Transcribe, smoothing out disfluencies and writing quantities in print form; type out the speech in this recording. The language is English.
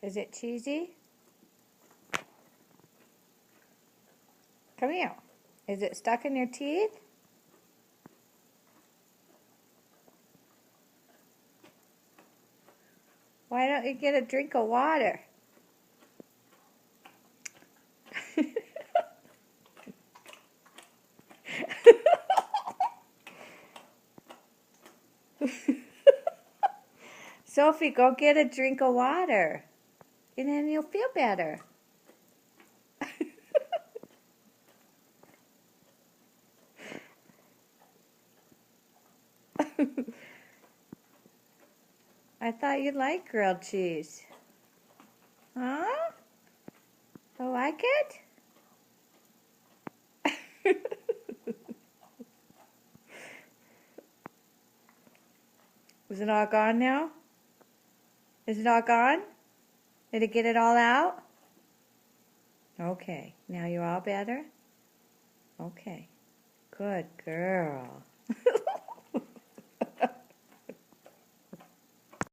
Is it cheesy? Come here. Is it stuck in your teeth? Why don't you get a drink of water? Sophie, go get a drink of water, and then you'll feel better. I thought you liked grilled cheese. Huh? Don't like it? Is it all gone now? Is it all gone? Did it get it all out? Okay, now you're all better? Okay, good girl.